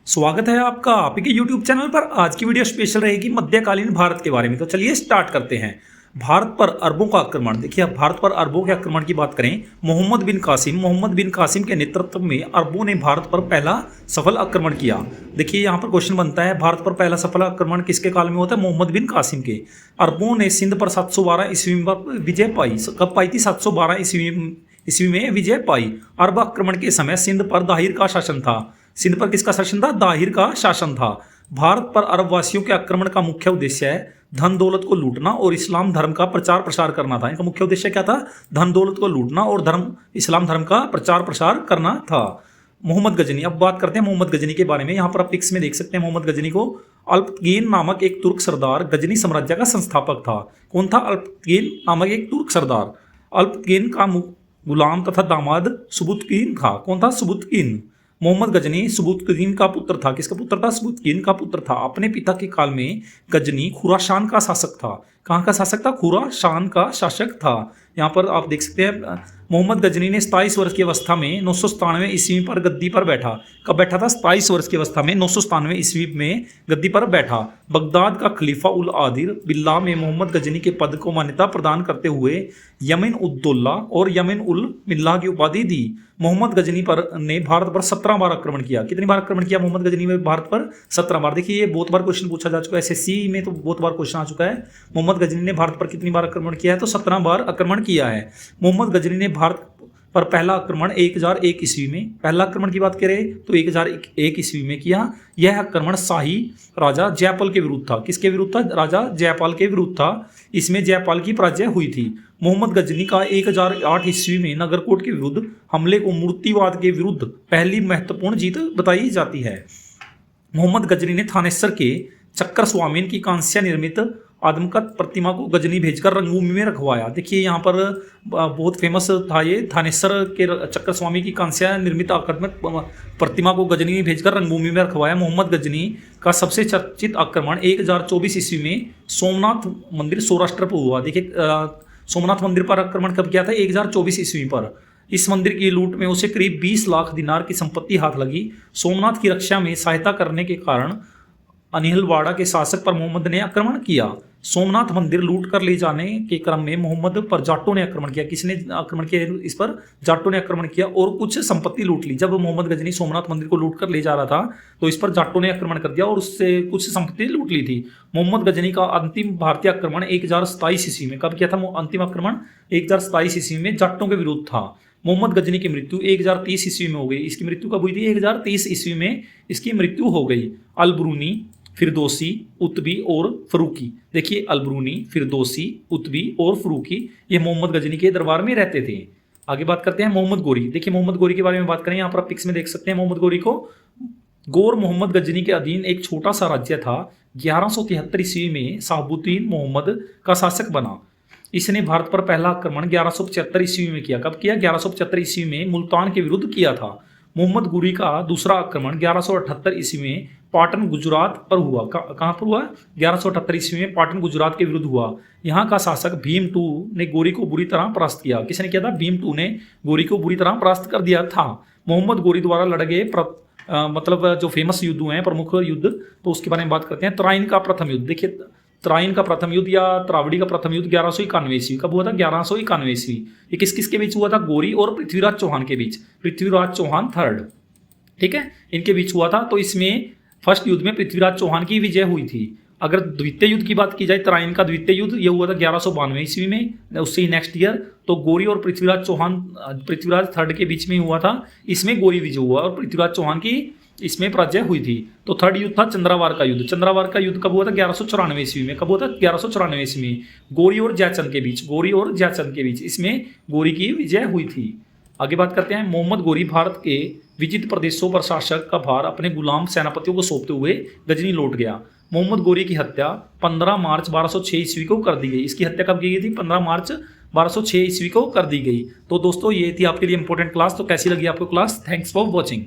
स्वागत है आपका आपके यूट्यूब चैनल पर। आज की वीडियो स्पेशल रहेगी मध्यकालीन भारत के बारे में। तो चलिए स्टार्ट करते हैं। भारत पर अरबों का आक्रमण। देखिए, भारत पर अरबों के आक्रमण की बात करें, मोहम्मद बिन कासिम के नेतृत्व में अरबों ने भारत पर पहला सफल आक्रमण किया। देखिए, यहाँ पर क्वेश्चन बनता है, भारत पर पहला सफल आक्रमण किसके काल में होता है? मोहम्मद बिन कासिम के। अरबों ने सिंध पर 712 ईस्वी में विजय पाई। कब पाई थी? 712 ईस्वी में विजय पाई। अरब आक्रमण के समय सिंध पर दाहिर का शासन था। सिंध पर किसका शासन था? दाहिर का शासन था। भारत पर अरब वासियों के आक्रमण का मुख्य उद्देश्य है धन दौलत को लूटना और इस्लाम धर्म का प्रचार प्रसार करना था। इनका मुख्य उद्देश्य क्या था? धन दौलत को लूटना और इस्लाम धर्म का प्रचार प्रसार करना था। मोहम्मद गजनी। अब बात करते हैं मोहम्मद गजनी के बारे में। यहाँ पर आप पिक्स में देख सकते हैं मोहम्मद गजनी को। अल्पतकीन नामक एक तुर्क सरदार गजनी साम्राज्य का संस्थापक था। कौन था? अल्पतकीन नामक एक तुर्क सरदार। अल्पतकीन का गुलाम तथा दामाद सुबुतकीन था। कौन था? सुबुतकीन। मोहम्मद गजनी सुबुतकीन का पुत्र था। किसका पुत्र था? सुबुतकीन का पुत्र था। अपने पिता के काल में गजनी खुरासान का शासक था। कहाँ का शासक था? खुरासान का शासक था। यहाँ पर आप देख सकते हैं मोहम्मद गजनी ने 27 वर्ष की अवस्था में 997 ईस्वी पर गद्दी पर बैठा। कब बैठा था? 27 वर्ष की अवस्था में 997 ईस्वी में गद्दी पर बैठा। बगदाद का खलीफा उल आदिल बिल्ला में मोहम्मद गजनी के पद को मान्यता प्रदान करते हुए यमिन उद्दौला और यमिन उल मिल्ला की उपाधि दी। मोहम्मद गजनी ने भारत पर 17 बार आक्रमण किया। कितनी बार आक्रमण किया मोहम्मद गजनी में भारत पर? 17 बार। देखिए, ये बहुत बार क्वेश्चन पूछा जा चुका है, एसएससी में तो बहुत बार क्वेश्चन आ चुका है। मोहम्मद गजनी ने भारत पर कितनी बार आक्रमण किया है? तो 17 बार आक्रमण किया है। मोहम्मद गजनी ने भारत पर पहला आक्रमण 1001 ईस्वी में, पहला आक्रमण की बात करें तो 1001 ईस्वी में किया। यह आक्रमण शाही राजा जयपाल के विरुद्ध था। किसके विरुद्ध था? राजा जयपाल के विरुद्ध था। इसमें जयपाल की पराजय हुई थी। मोहम्मद गजनी का 1008 ईस्वी में नगरकोट के विरुद्ध हमले को मूर्तिवाद के विरुद्ध पहली महत्वपूर्ण जीत बताई जाती है। मोहम्मद गजनी ने थानेसर के चक्कर स्वामीन की कांस्य निर्मित आदमकद प्रतिमा को गजनी भेजकर रंगभूमि में रखवाया। देखिए, यहाँ पर बहुत फेमस था ये थानेसर के चक्कर स्वामी की कांस्य निर्मित आकर्मक प्रतिमा को गजनी में भेजकर रंगभूमि में रखवाया। मोहम्मद गजनी का सबसे चर्चित आक्रमण 1024 ईस्वी में सोमनाथ मंदिर सौराष्ट्र पर हुआ। देखिए, सोमनाथ मंदिर पर आक्रमण कब किया था? 1024 ईस्वी पर। इस मंदिर की लूट में उसे करीब 20 लाख दिनार की संपत्ति हाथ लगी। सोमनाथ की रक्षा में सहायता करने के कारण अनिहलवाड़ा के शासक पर मोहम्मद ने आक्रमण किया। सोमनाथ मंदिर लूट कर ले जाने के क्रम में मोहम्मद पर जाटों ने आक्रमण किया। किसने आक्रमण किया? इस पर जाटों ने आक्रमण किया और कुछ संपत्ति लूट ली। जब मोहम्मद गजनी सोमनाथ मंदिर को लूट कर ले जा रहा था तो इस पर जाटों ने आक्रमण कर दिया और उससे कुछ संपत्ति लूट ली थी। मोहम्मद गजनी का अंतिम भारतीय आक्रमण 1027 ईस्वी में कब किया था? अंतिम आक्रमण 1027 ईस्वी में जाटों के विरुद्ध था। मोहम्मद गजनी की मृत्यु 1030 ईस्वी में हो गई। इसकी मृत्यु कब हुई थी? 1030 ईस्वी में इसकी मृत्यु हो गई। अलबरूनी, फिरदौसी, उतबी और फरूकी। देखिए, अलबरूनी, फिरदौसी, उतबी और फरूकी ये मोहम्मद गजनी के दरबार में रहते थे। आगे बात करते हैं मोहम्मद गोरी। देखिए, मोहम्मद गोरी के बारे में बात करें, यहाँ पर आप पिक्स में देख सकते हैं मोहम्मद गोरी को। गौर मोहम्मद गजनी के अधीन एक छोटा सा राज्य था। 1173 ईस्वी में शहाबुद्दीन मोहम्मद का शासक बना। इसने भारत पर पहला आक्रमण 1175 ईस्वी में किया। कब किया? 1175 ईस्वी में मुल्तान के विरुद्ध किया था। मोहम्मद गोरी का दूसरा आक्रमण 1178 ईस्वी में पाटन गुजरात पर हुआ। कहाँ पर हुआ? 1178 ईस्वी में पाटन गुजरात के विरुद्ध हुआ। यहाँ का शासक भीम II ने गोरी को बुरी तरह परास्त किया। किसने किया था? भीम II ने गोरी को बुरी तरह परास्त कर दिया था। मोहम्मद गोरी द्वारा लड़े गए मतलब जो फेमस युद्ध हुए हैं, प्रमुख युद्ध, तो उसके बारे में बात करते हैं। तराइन का प्रथम युद्ध। देखिए, तराइन का प्रथम युद्ध या त्रावड़ी का प्रथम युद्ध 1191 ईस्वी। कब हुआ था? 1191 ईस्वी। ये किस किस के बीच हुआ था? गोरी और पृथ्वीराज चौहान के बीच। पृथ्वीराज चौहान थर्ड, ठीक है, इनके बीच हुआ था। तो इसमें फर्स्ट युद्ध में पृथ्वीराज चौहान की विजय हुई थी। अगर द्वितीय युद्ध की बात की जाए, तराइन का द्वितीय युद्ध ये हुआ था 1192 ईस्वी में, उससे ही नेक्स्ट ईयर। तो गोरी और पृथ्वीराज थर्ड के बीच में हुआ था। इसमें गोरी विजय हुआ और पृथ्वीराज चौहान की इसमें पराजय हुई थी। तो थर्ड युद्ध था चंद्रावार का युद्ध। चंद्रावार का युद्ध कब हुआ था? 1194 ईस्वी में। कब हुआ था? 1194 ईस्वी में। गोरी और जयचंद के बीच इसमें गोरी की विजय हुई थी। आगे बात करते हैं। मोहम्मद गोरी भारत के विजित प्रदेशों पर शासक का भार अपने गुलाम सेनापतियों को सौंपते हुए गजनी लौट गया। मोहम्मद गोरी की हत्या 15 मार्च 1206 ईस्वी को कर दी गई। इसकी हत्या कब की गई थी? 15 मार्च 1206 ईस्वी को कर दी गई। तो दोस्तों, ये थी आपके लिए इंपॉर्टेंट क्लास। तो कैसी लगी आपको क्लास? Thanks for watching.